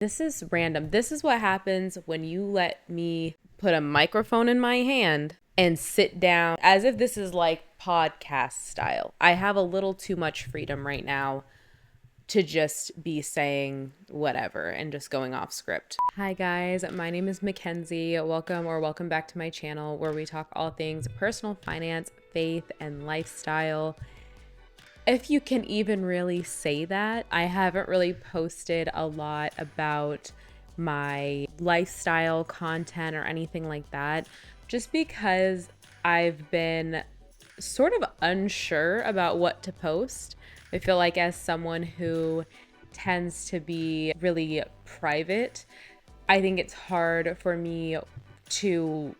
This is random. This is what happens when you let me put a microphone in my hand and sit down as if this is like podcast style. I have a little too much freedom right now to just be saying whatever and just going off script. Hi guys, my name is Mackenzie. Welcome back to my channel where we talk all things personal finance, faith, and lifestyle. If you can even really say that. I haven't really posted a lot about my lifestyle content or anything like that, just because I've been sort of unsure about what to post. I feel like as someone who tends to be really private, I think it's hard for me to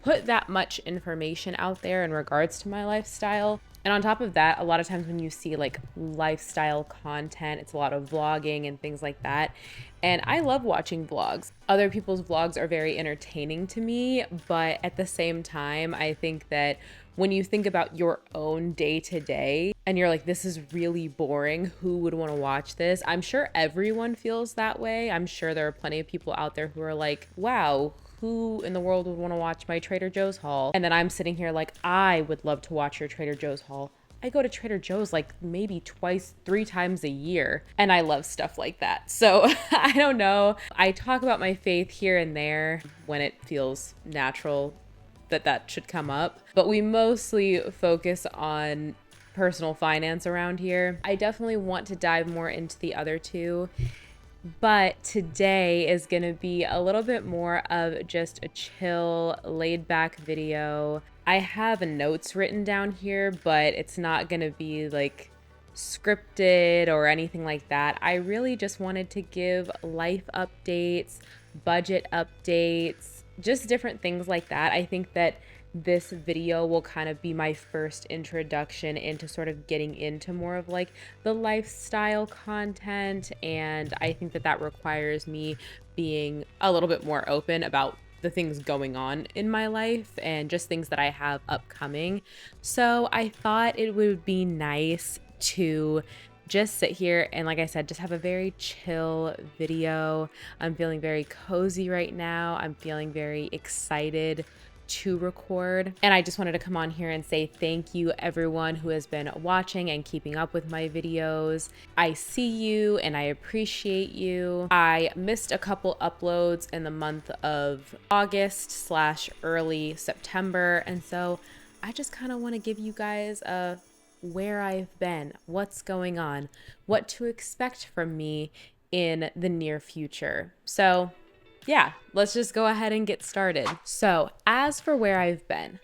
put that much information out there in regards to my lifestyle. And on top of that, a lot of times when you see like lifestyle content, it's a lot of vlogging and things like that. And I love watching vlogs. Other people's vlogs are very entertaining to me, but at the same time, I think that when you think about your own day to day and you're like, this is really boring, who would want to watch this? I'm sure everyone feels that way. I'm sure there are plenty of people out there who are like, wow, who in the world would want to watch my Trader Joe's haul? And then I'm sitting here like, I would love to watch your Trader Joe's haul. I go to Trader Joe's like maybe twice, 3 times a year, and I love stuff like that. So I don't know. I talk about my faith here and there when it feels natural that should come up, but we mostly focus on personal finance around here. I definitely want to dive more into the other two, but today is going to be a little bit more of just a chill, laid back video. I have notes written down here, but it's not going to be like scripted or anything like that. I really just wanted to give life updates, budget updates, just different things like that. I think that this video will kind of be my first introduction into sort of getting into more of like the lifestyle content, and I think that requires me being a little bit more open about the things going on in my life and just things that I have upcoming. So I thought it would be nice to just sit here and, like I said, just have a very chill video. I'm feeling very cozy right now. I'm feeling very excited to record, and I just wanted to come on here and say thank you everyone who has been watching and keeping up with my videos. I see you and I appreciate you. I missed a couple uploads in the month of August / early September, and so I just kind of want to give you guys a where I've been, what's going on, what to expect from me in the near future. So yeah, let's just go ahead and get started. So as for where I've been,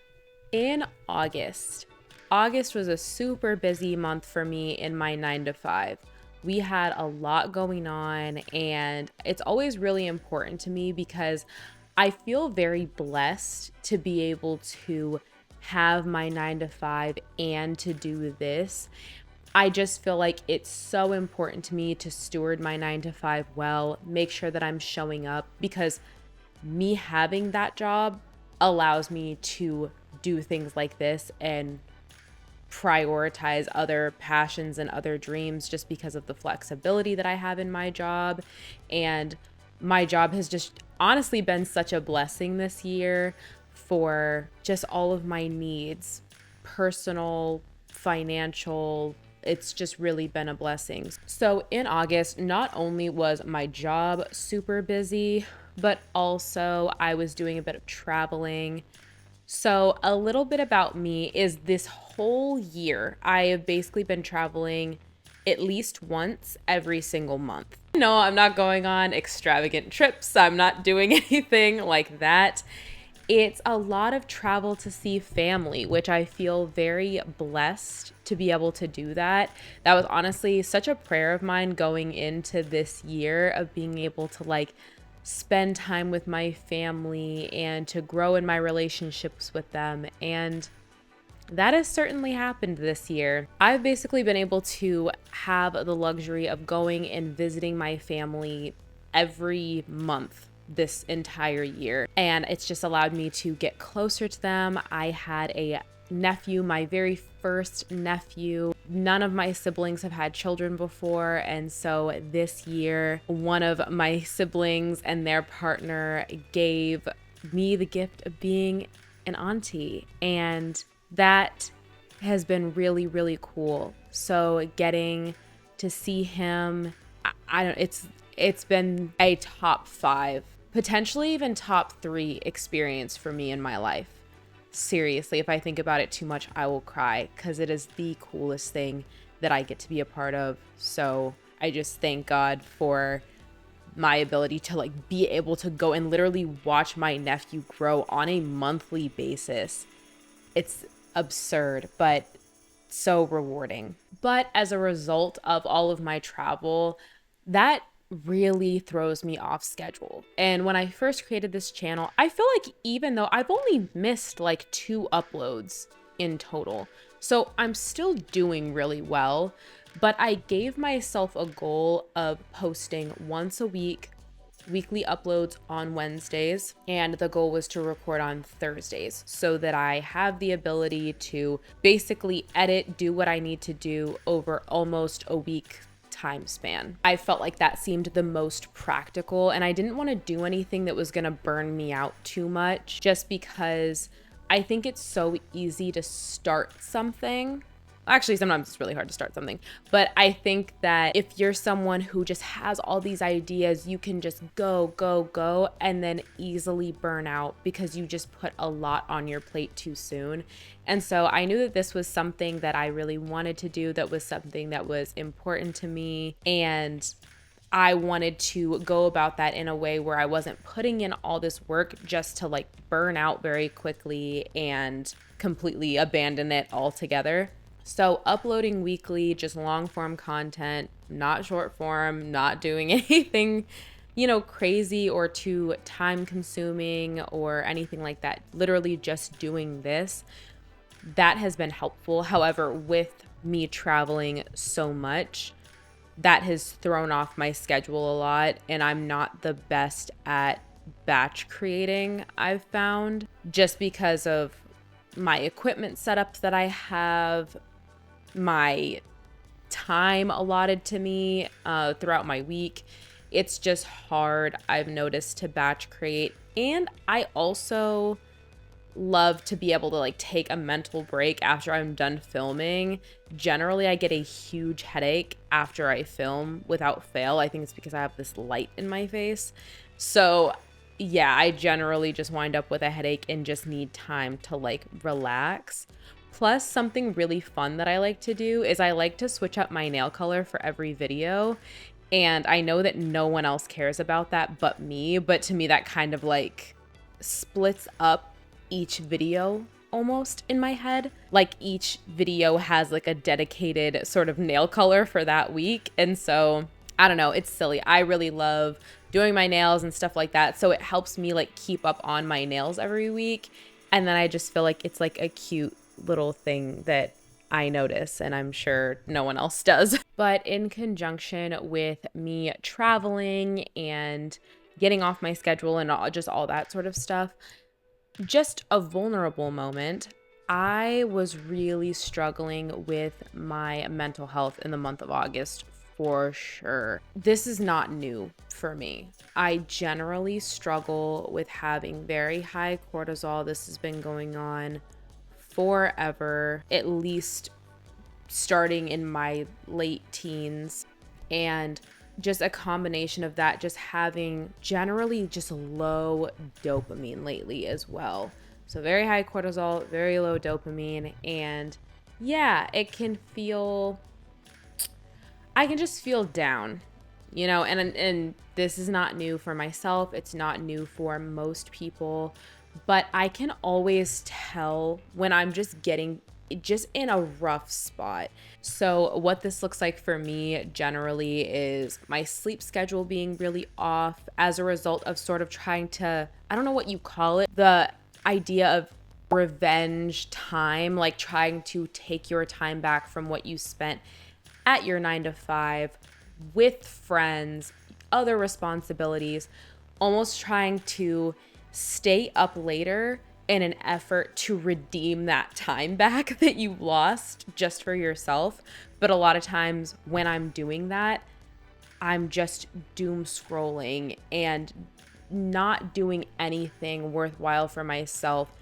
in August was a super busy month for me in my 9-to-5. We had a lot going on, and it's always really important to me because I feel very blessed to be able to have my 9-to-5 and to do this. I just feel like it's so important to me to steward my 9-to-5 well, make sure that I'm showing up, because me having that job allows me to do things like this and prioritize other passions and other dreams just because of the flexibility that I have in my job. And my job has just honestly been such a blessing this year for just all of my needs, personal, financial. It's just really been a blessing. So in August, not only was my job super busy, but also I was doing a bit of traveling. So a little bit about me is this whole year, I have basically been traveling at least once every single month. No, I'm not going on extravagant trips. I'm not doing anything like that. It's a lot of travel to see family, which I feel very blessed to be able to do that. That was honestly such a prayer of mine going into this year, of being able to like spend time with my family and to grow in my relationships with them. And that has certainly happened this year. I've basically been able to have the luxury of going and visiting my family every month this entire year, and it's just allowed me to get closer to them. I had a nephew, my very first nephew, none of my siblings have had children before. And so this year, one of my siblings and their partner gave me the gift of being an auntie. And that has been really, really cool. So getting to see him, I don't, it's been a top 5, potentially even top 3 experience for me in my life. Seriously, if I think about it too much, I will cry because it is the coolest thing that I get to be a part of. So I just thank God for my ability to like be able to go and literally watch my nephew grow on a monthly basis. It's absurd, but so rewarding. But as a result of all of my travel, that really throws me off schedule. And when I first created this channel, I feel like even though I've only missed like 2 uploads in total, so I'm still doing really well, but I gave myself a goal of posting once a week, weekly uploads on Wednesdays, and the goal was to record on Thursdays so that I have the ability to basically edit, do what I need to do over almost a week time span. I felt like that seemed the most practical, and I didn't want to do anything that was going to burn me out too much, just because I think it's so easy to start something. Actually, sometimes it's really hard to start something, but I think that if you're someone who just has all these ideas, you can just go, and then easily burn out because you just put a lot on your plate too soon. And so I knew that this was something that I really wanted to do, that was something that was important to me, and I wanted to go about that in a way where I wasn't putting in all this work just to like burn out very quickly and completely abandon it altogether. So uploading weekly, just long form content, not short form, not doing anything, crazy or too time consuming or anything like that. Literally just doing this, that has been helpful. However, with me traveling so much, that has thrown off my schedule a lot, and I'm not the best at batch creating, I've found, just because of my equipment setup that I have, my time allotted to me throughout my week. It's just hard, I've noticed, to batch create. And I also love to be able to like take a mental break after I'm done filming. Generally, I get a huge headache after I film without fail. I think it's because I have this light in my face. So yeah, I generally just wind up with a headache and just need time to like relax. Plus, something really fun that I like to do is I like to switch up my nail color for every video. And I know that no one else cares about that but me, but to me that kind of like splits up each video almost in my head. Like each video has like a dedicated sort of nail color for that week. And so I don't know, it's silly. I really love doing my nails and stuff like that. So it helps me like keep up on my nails every week. And then I just feel like it's like a cute little thing that I notice, and I'm sure no one else does. But in conjunction with me traveling and getting off my schedule and all that sort of stuff, just a vulnerable moment, I was really struggling with my mental health in the month of August for sure. This is not new for me. I generally struggle with having very high cortisol. This has been going on forever, at least starting in my late teens, and just a combination of that, just having generally just low dopamine lately as well. So very high cortisol, very low dopamine, and yeah, I can just feel down, and this is not new for myself. It's not new for most people. But I can always tell when I'm just in a rough spot. So what this looks like for me generally is my sleep schedule being really off as a result of sort of trying to, I don't know what you call it, the idea of revenge time, like trying to take your time back from what you spent at your 9 to 5 with friends, other responsibilities, almost trying to stay up later in an effort to redeem that time back that you lost just for yourself. But a lot of times when I'm doing that, I'm just doom scrolling and not doing anything worthwhile for myself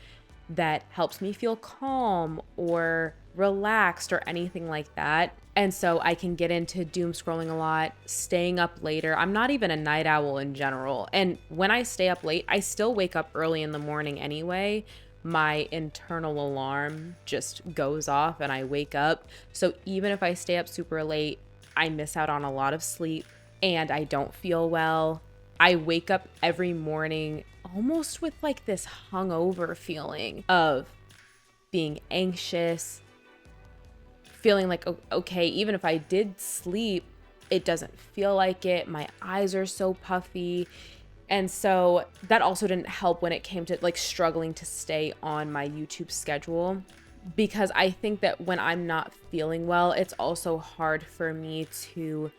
that helps me feel calm or relaxed or anything like that. And so I can get into doom scrolling a lot, staying up later. I'm not even a night owl in general. And when I stay up late, I still wake up early in the morning anyway. My internal alarm just goes off and I wake up. So even if I stay up super late, I miss out on a lot of sleep and I don't feel well. I wake up every morning almost with like this hungover feeling of being anxious, feeling like, okay, even if I did sleep, it doesn't feel like it. My eyes are so puffy. And so that also didn't help when it came to like struggling to stay on my YouTube schedule, because I think that when I'm not feeling well, it's also hard for me to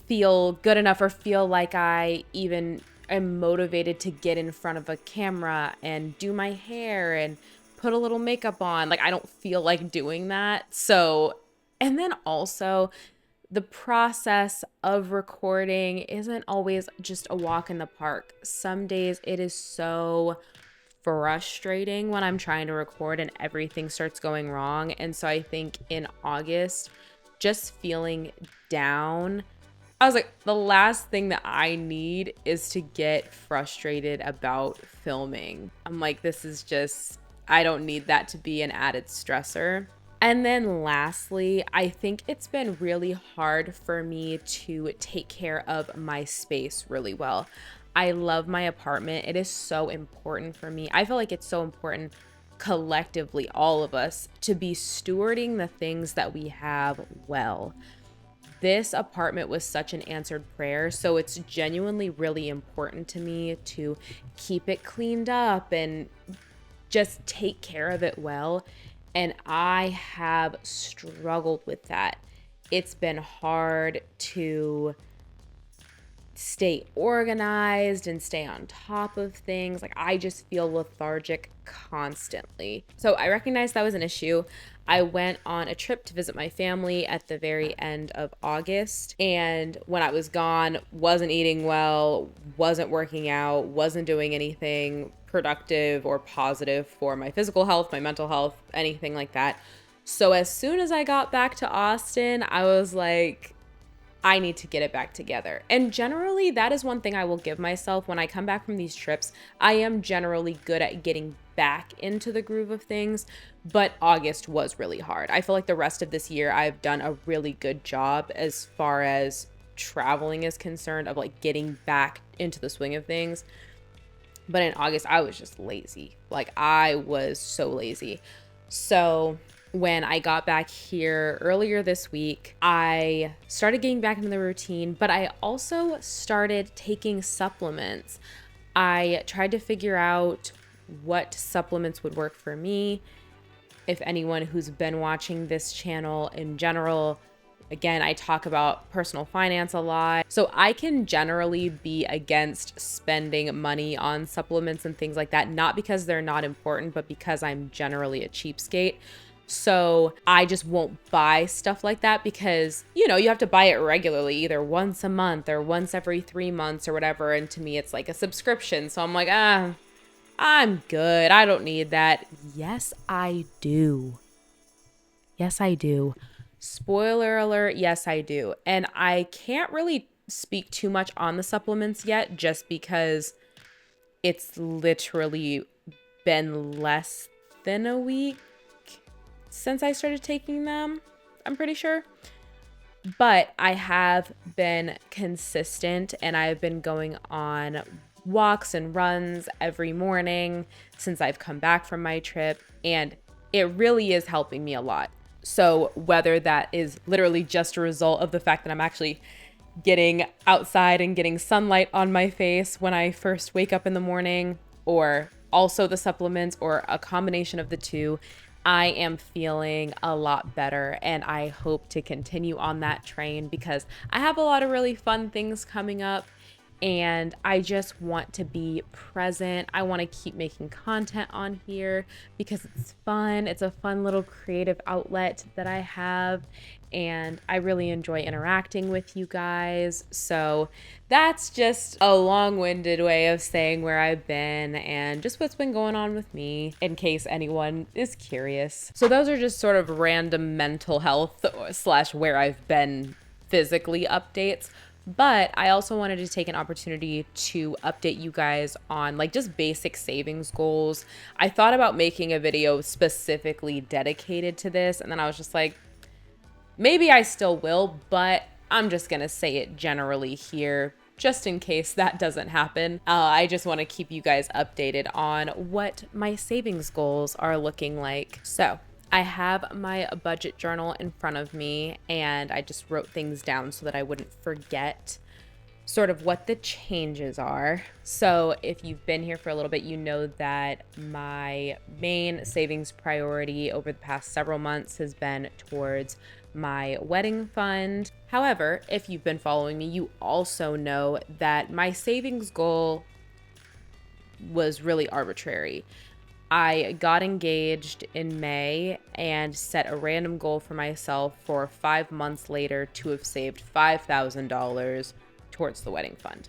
feel good enough or feel like I even am motivated to get in front of a camera and do my hair and put a little makeup on. Like, I don't feel like doing that. So, and then also the process of recording isn't always just a walk in the park. Some days it is so frustrating when I'm trying to record and everything starts going wrong. And so I think in August, just feeling down, I was like, the last thing that I need is to get frustrated about filming. I'm like, this is just, I don't need that to be an added stressor. And then lastly, I think it's been really hard for me to take care of my space really well. I love my apartment. It is so important for me. I feel like it's so important collectively, all of us, to be stewarding the things that we have well. This apartment was such an answered prayer, so it's genuinely really important to me to keep it cleaned up and just take care of it well. And I have struggled with that. It's been hard to stay organized and stay on top of things. Like, I just feel lethargic constantly. So I recognized that was an issue. I went on a trip to visit my family at the very end of August. And when I was gone, wasn't eating well, wasn't working out, wasn't doing anything productive or positive for my physical health, my mental health, anything like that. So as soon as I got back to Austin, I was like, I need to get it back together. And generally, that is one thing I will give myself when I come back from these trips. I am generally good at getting back into the groove of things, but August was really hard. I feel like the rest of this year, I've done a really good job as far as traveling is concerned, of like getting back into the swing of things. But in August, I was just lazy. Like, I was so lazy. So when I got back here earlier this week, I started getting back into the routine, but I also started taking supplements. I tried to figure out what supplements would work for me. If anyone who's been watching this channel in general, again, I talk about personal finance a lot. So I can generally be against spending money on supplements and things like that, not because they're not important, but because I'm generally a cheapskate. So I just won't buy stuff like that because, you know, you have to buy it regularly, either once a month or once every 3 months or whatever. And to me, it's like a subscription. So I'm like, I'm good. I don't need that. Yes, I do. Yes, I do. Spoiler alert. Yes, I do. And I can't really speak too much on the supplements yet, just because it's literally been less than a week since I started taking them, I'm pretty sure. But I have been consistent and I've been going on walks and runs every morning since I've come back from my trip, and it really is helping me a lot. So whether that is literally just a result of the fact that I'm actually getting outside and getting sunlight on my face when I first wake up in the morning, or also the supplements, or a combination of the two, I am feeling a lot better, and I hope to continue on that train because I have a lot of really fun things coming up. and I just want to be present. I want to keep making content on here because it's fun. It's a fun little creative outlet that I have, and I really enjoy interacting with you guys. So that's just a long-winded way of saying where I've been and just what's been going on with me, in case anyone is curious. So those are just sort of random mental health / where I've been physically updates. But I also wanted to take an opportunity to update you guys on like just basic savings goals. I thought about making a video specifically dedicated to this, and then I was just like, maybe I still will, but I'm just going to say it generally here just in case that doesn't happen. I just want to keep you guys updated on what my savings goals are looking like. So I have my budget journal in front of me, and I just wrote things down so that I wouldn't forget sort of what the changes are. So if you've been here for a little bit, you know that my main savings priority over the past several months has been towards my wedding fund. However, if you've been following me, you also know that my savings goal was really arbitrary. I got engaged in May and set a random goal for myself for 5 months later to have saved $5,000 towards the wedding fund.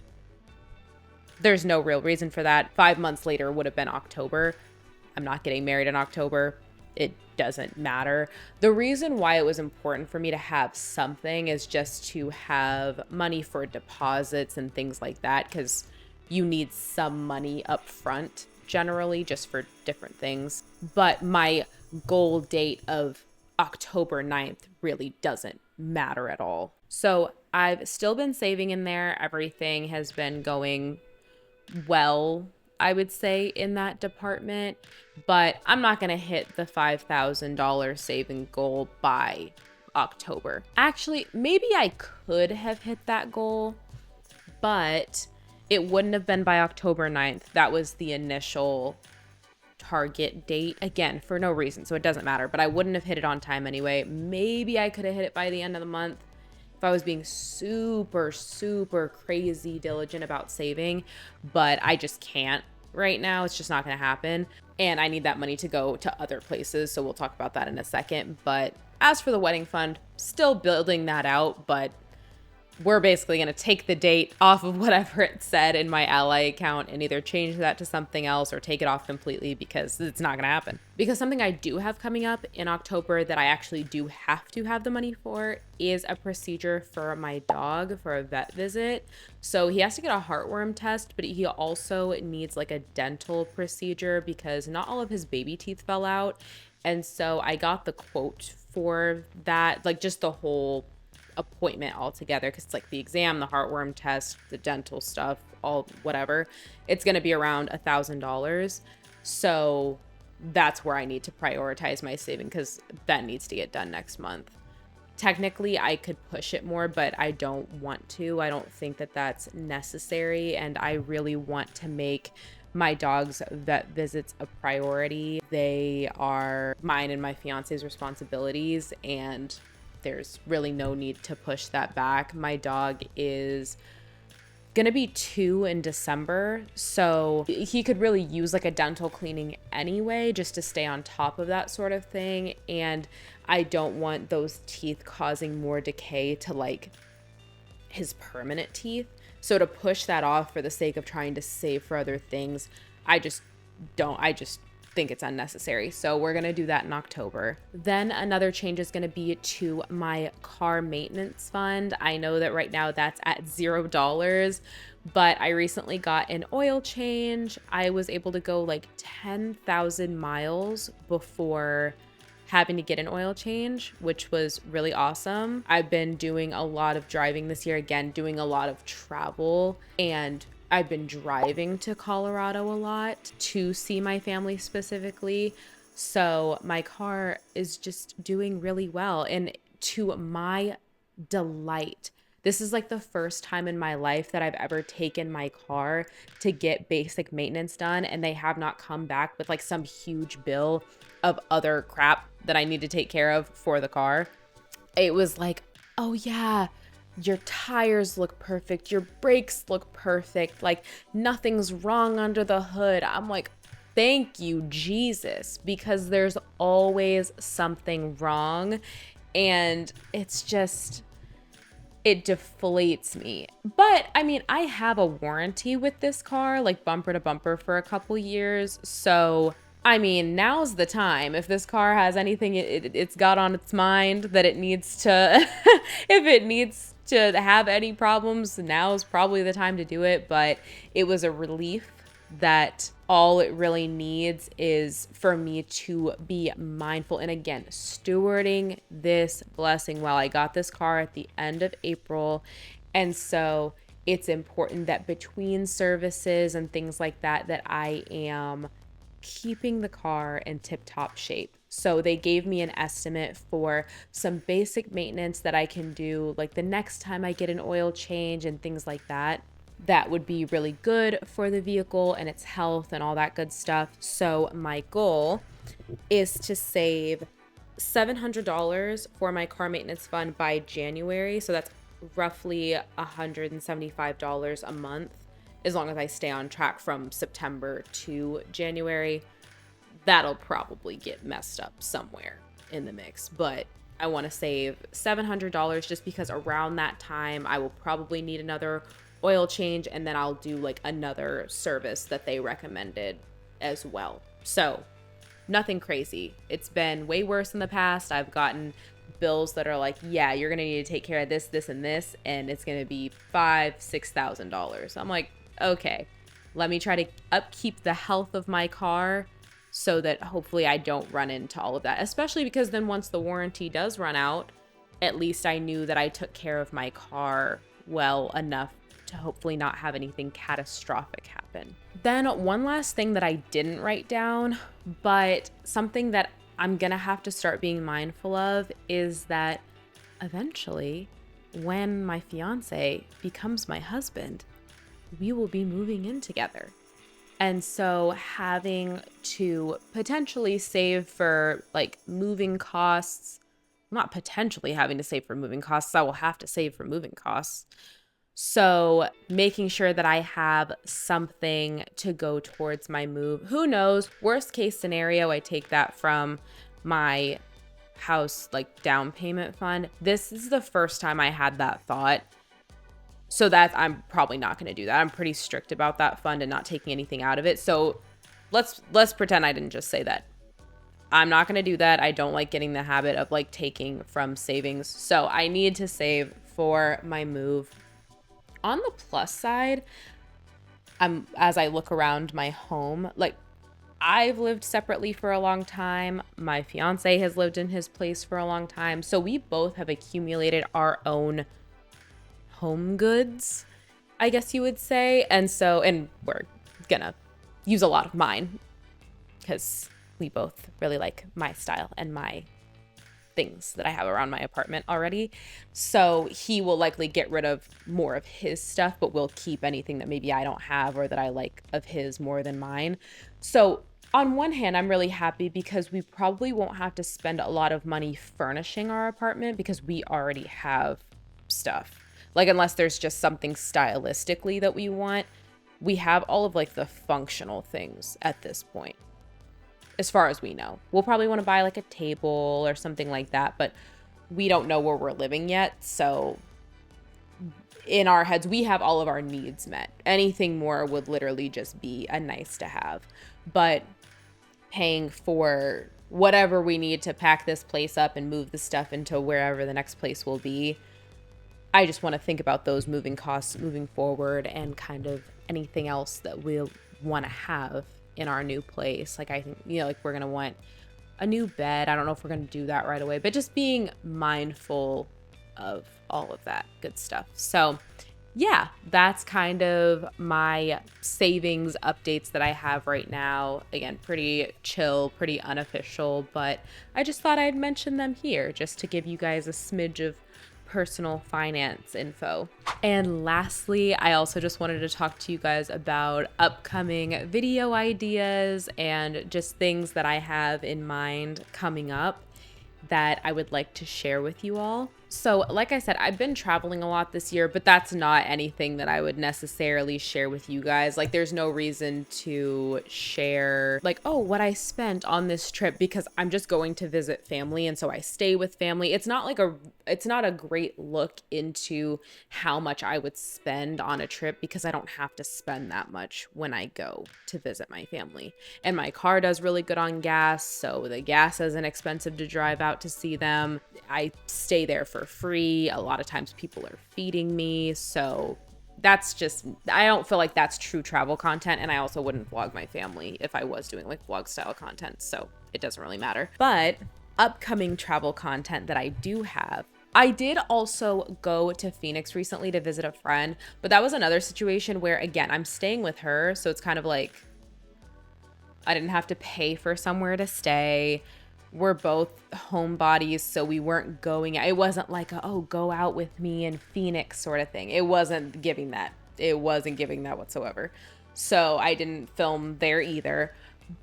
There's no real reason for that. 5 months later would have been October. I'm not getting married in October. It doesn't matter. The reason why it was important for me to have something is just to have money for deposits and things like that, because you need some money up front generally just for different things. But my goal date of October 9th really doesn't matter at all. So I've still been saving in there. Everything has been going well, I would say, in that department, but I'm not going to hit the $5,000 saving goal by October. Actually, maybe I could have hit that goal, but it wouldn't have been by October 9th. That was the initial target date, again, for no reason, so it doesn't matter, but I wouldn't have hit it on time anyway. Maybe I could have hit it by the end of the month if I was being super, super crazy diligent about saving, but I just can't right now. It's just not going to happen, and I need that money to go to other places, so we'll talk about that in a second. But as for the wedding fund, still building that out, but we're basically going to take the date off of whatever it said in my Ally account and either change that to something else or take it off completely, because it's not going to happen. Because something I do have coming up in October that I actually do have to have the money for is a procedure for my dog for a vet visit. So he has to get a heartworm test, but he also needs like a dental procedure because not all of his baby teeth fell out. And so I got the quote for that, like just the whole appointment altogether, because it's like the exam, the heartworm test, the dental stuff, all whatever. It's going to be around $1,000. So that's where I need to prioritize my saving, because that needs to get done next month. Technically, I could push it more, but I don't want to. I don't think that that's necessary, and I really want to make my dog's vet visits a priority. They are mine and my fiance's responsibilities, and there's really no need to push that back. My dog is gonna be 2 in December, so he could really use like a dental cleaning anyway, just to stay on top of that sort of thing. And I don't want those teeth causing more decay to like his permanent teeth. So to push that off for the sake of trying to save for other things, I just think it's unnecessary. So we're going to do that in October. Then another change is going to be to my car maintenance fund. I know that right now that's at $0, but I recently got an oil change. I was able to go like 10,000 miles before having to get an oil change, which was really awesome. I've been doing a lot of driving this year, again, doing a lot of travel, and I've been driving to Colorado a lot to see my family specifically. So my car is just doing really well. And to my delight, this is like the first time in my life that I've ever taken my car to get basic maintenance done, and they have not come back with like some huge bill of other crap that I need to take care of for the car. It was like, oh yeah, your tires look perfect, your brakes look perfect, like nothing's wrong under the hood. I'm like, thank you, Jesus, because there's always something wrong. And it's just, it deflates me. But I mean, I have a warranty with this car, like bumper to bumper for a couple years. So, I mean, now's the time. If this car has anything it's got on its mind that it needs to, if it needs to have any problems, now's probably the time to do it. But it was a relief that all it really needs is for me to be mindful and, again, stewarding this blessing. Well, I got this car at the end of April, and so it's important that between services and things like that, that I am keeping the car in tip-top shape. So they gave me an estimate for some basic maintenance that I can do, like the next time I get an oil change and things like that. That would be really good for the vehicle and its health and all that good stuff. So my goal is to save $700 for my car maintenance fund by January. So that's roughly $175 a month, as long as I stay on track from September to January. That'll probably get messed up somewhere in the mix, but I want to save $700 just because around that time I will probably need another oil change, and then I'll do like another service that they recommended as well. So nothing crazy. It's been way worse in the past. I've gotten bills that are like, yeah, you're gonna need to take care of this, this, and this, and it's gonna be $5,000-$6,000. I'm like, okay, let me try to upkeep the health of my car so that hopefully I don't run into all of that, especially because then once the warranty does run out, at least I knew that I took care of my car well enough to hopefully not have anything catastrophic happen. Then one last thing that I didn't write down, but something that I'm gonna have to start being mindful of, is that eventually when my fiance becomes my husband, we will be moving in together. And so having to potentially save for like moving costs, not potentially having to save for moving costs, I will have to save for moving costs. So making sure that I have something to go towards my move. Who knows? Worst case scenario, I take that from my house like down payment fund. This is the first time I had that thought. So that I'm probably not going to do that. I'm pretty strict about that fund and not taking anything out of it. So let's pretend I didn't just say that. I'm not going to do that. I don't like getting the habit of like taking from savings. So I need to save for my move. On the plus side, as I look around my home, like I've lived separately for a long time. My fiance has lived in his place for a long time. So we both have accumulated our own home goods, I guess you would say. And we're gonna use a lot of mine because we both really like my style and my things that I have around my apartment already. So he will likely get rid of more of his stuff, but we'll keep anything that maybe I don't have or that I like of his more than mine. So on one hand, I'm really happy because we probably won't have to spend a lot of money furnishing our apartment because we already have stuff. Like, unless there's just something stylistically that we want, we have all of like the functional things at this point. As far as we know, we'll probably want to buy like a table or something like that, but we don't know where we're living yet. So in our heads, we have all of our needs met. Anything more would literally just be a nice to have, but paying for whatever we need to pack this place up and move the stuff into wherever the next place will be. I just want to think about those moving costs moving forward and kind of anything else that we'll want to have in our new place. Like, I think, like we're going to want a new bed. I don't know if we're going to do that right away, but just being mindful of all of that good stuff. So yeah, that's kind of my savings updates that I have right now. Again, pretty chill, pretty unofficial, but I just thought I'd mention them here just to give you guys a smidge of personal finance info. And lastly, I also just wanted to talk to you guys about upcoming video ideas and just things that I have in mind coming up that I would like to share with you all. So, like I said, I've been traveling a lot this year, but that's not anything that I would necessarily share with you guys. Like, there's no reason to share, like, oh, what I spent on this trip because I'm just going to visit family. And so I stay with family. It's not a great look into how much I would spend on a trip because I don't have to spend that much when I go to visit my family. And my car does really good on gas. So the gas isn't expensive to drive out to see them. I stay there for free. A lot of times people are feeding me. So that's just, I don't feel like that's true travel content. And I also wouldn't vlog my family if I was doing like vlog style content. So it doesn't really matter. But upcoming travel content that I do have, I did also go to Phoenix recently to visit a friend, but that was another situation where, again, I'm staying with her. So it's kind of like I didn't have to pay for somewhere to stay. We're both homebodies, so we weren't going. It wasn't like, oh, go out with me in Phoenix sort of thing. It wasn't giving that. It wasn't giving that whatsoever. So I didn't film there either.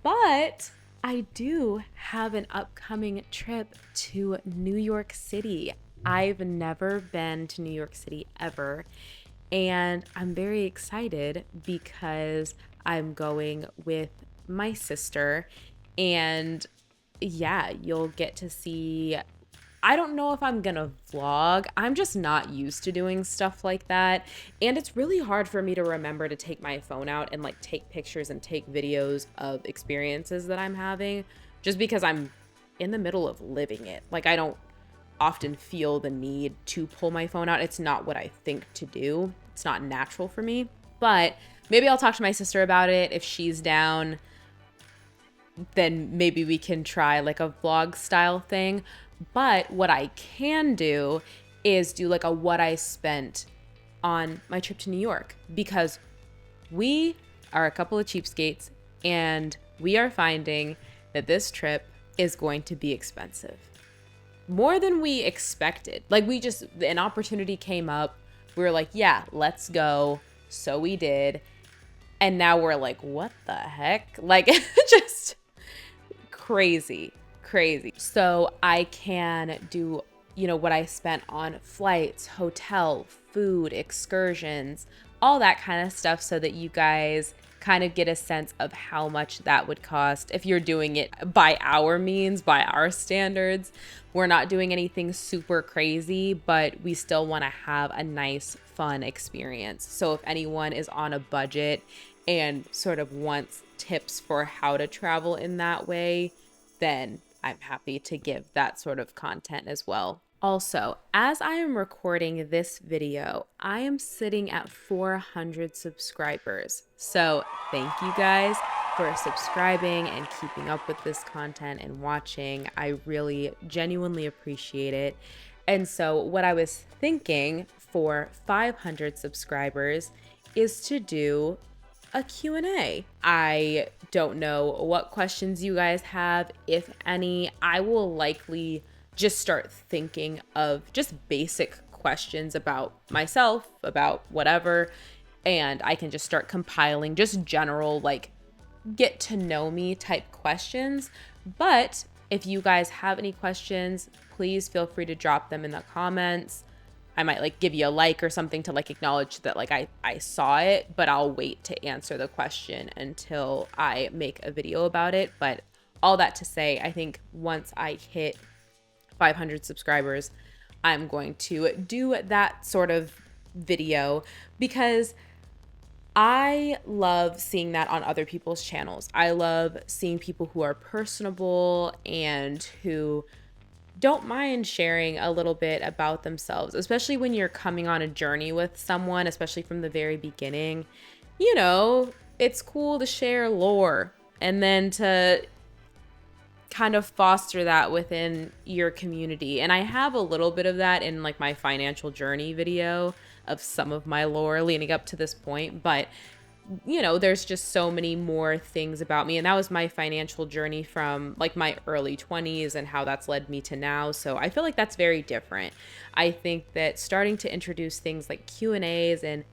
But I do have an upcoming trip to New York City. I've never been to New York City ever. And I'm very excited because I'm going with my sister. And yeah, you'll get to see. I don't know if I'm gonna vlog. I'm just not used to doing stuff like that. And it's really hard for me to remember to take my phone out and like take pictures and take videos of experiences that I'm having just because I'm in the middle of living it. Like I don't often feel the need to pull my phone out. It's not what I think to do. It's not natural for me. But maybe I'll talk to my sister about it. If she's down, then maybe we can try like a vlog style thing. But what I can do is do like a what I spent on my trip to New York, because we are a couple of cheapskates and we are finding that this trip is going to be expensive. More than we expected. Like an opportunity came up. We were like, yeah, let's go. So we did. And now we're like, what the heck? Like just crazy. So I can do, what I spent on flights, hotel, food, excursions, all that kind of stuff so that you guys kind of get a sense of how much that would cost if you're doing it by our means, by our standards. We're not doing anything super crazy, but we still want to have a nice, fun experience. So if anyone is on a budget and sort of wants tips for how to travel in that way, then I'm happy to give that sort of content as well. Also, as I am recording this video, I am sitting at 400 subscribers. So thank you guys for subscribing and keeping up with this content and watching. I really genuinely appreciate it. And so what I was thinking for 500 subscribers is to do a Q&A. I don't know what questions you guys have, if any. I will likely just start thinking of just basic questions about myself, about whatever, and I can just start compiling just general, like, get to know me type questions. But if you guys have any questions, please feel free to drop them in the comments. I might like give you a like or something to like acknowledge that like I saw it, but I'll wait to answer the question until I make a video about it. But all that to say, I think once I hit 500 subscribers, I'm going to do that sort of video because I love seeing that on other people's channels. I love seeing people who are personable and who don't mind sharing a little bit about themselves, especially when you're coming on a journey with someone, especially from the very beginning. It's cool to share lore and then to kind of foster that within your community. And I have a little bit of that in like my financial journey video of some of my lore leading up to this point, but there's just so many more things about me. And that was my financial journey from like my early 20s and how that's led me to now. So I feel like that's very different. I think that starting to introduce things like Q&As and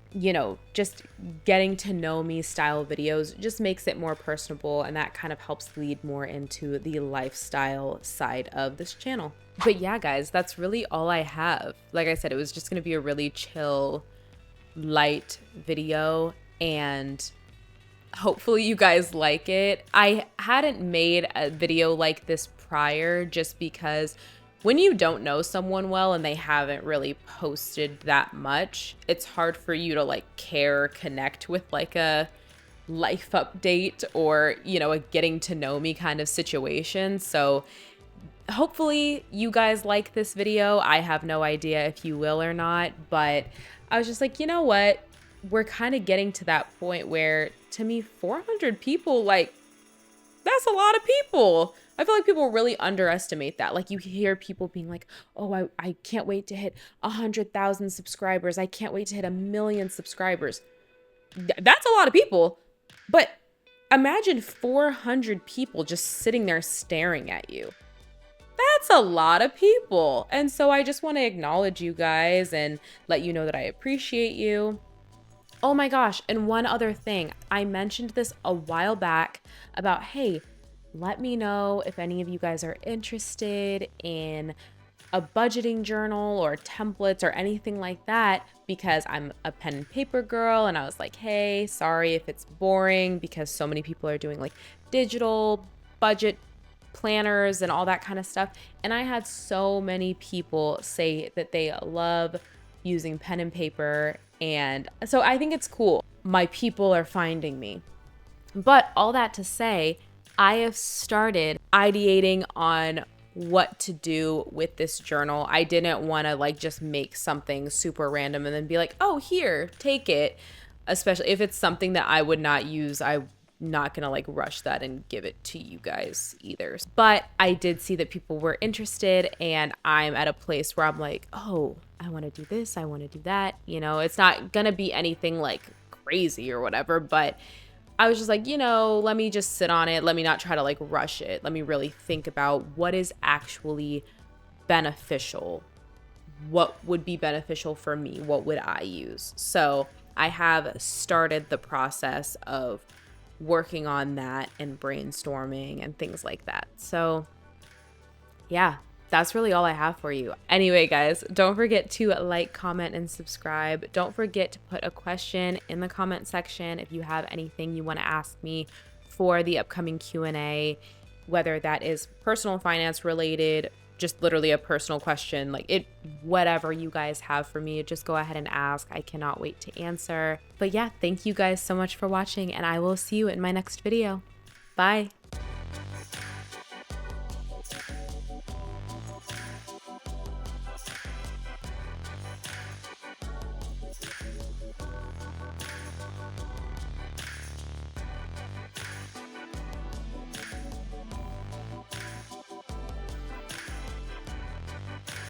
just getting to know me style videos just makes it more personable, and that kind of helps lead more into the lifestyle side of this channel. But yeah, guys, that's really all I have. Like I said, it was just going to be a really chill, light video, and hopefully you guys like it. I hadn't made a video like this prior just because when you don't know someone well and they haven't really posted that much, it's hard for you to like connect with like a life update or, a getting to know me kind of situation. So hopefully you guys like this video. I have no idea if you will or not, but I was just like, you know what? We're kind of getting to that point where, to me, 400 people, like, that's a lot of people. I feel like people really underestimate that. Like, you hear people being like, oh, I can't wait to hit 100,000 subscribers. I can't wait to hit 1 million subscribers. That's a lot of people. But imagine 400 people just sitting there staring at you. That's a lot of people. And so I just want to acknowledge you guys and let you know that I appreciate you. Oh my gosh, and one other thing. I mentioned this a while back about, hey, let me know if any of you guys are interested in a budgeting journal or templates or anything like that, because I'm a pen and paper girl, and I was like, hey, sorry if it's boring, because so many people are doing like digital budget planners and all that kind of stuff. And I had so many people say that they love using pen and paper, and so I think it's cool. My people are finding me. But all that to say, I have started ideating on what to do with this journal. I didn't want to like just make something super random and then be like, oh, here, take it. Especially if it's something that I would not use. I'm not gonna like rush that and give it to you guys either. But I did see that people were interested, and I'm at a place where I'm like, oh, I want to do this, I want to do that. It's not gonna be anything like crazy or whatever, but I was just like, let me just sit on it. Let me not try to like rush it. Let me really think about what is actually beneficial. What would be beneficial for me? What would I use? So I have started the process of working on that and brainstorming and things like that. So yeah, that's really all I have for you. Anyway, guys, don't forget to like, comment, and subscribe. Don't forget to put a question in the comment section if you have anything you want to ask me for the upcoming Q&A, whether that is personal finance related, just literally a personal question, like it, whatever you guys have for me, just go ahead and ask. I cannot wait to answer. But yeah, thank you guys so much for watching, and I will see you in my next video. Bye.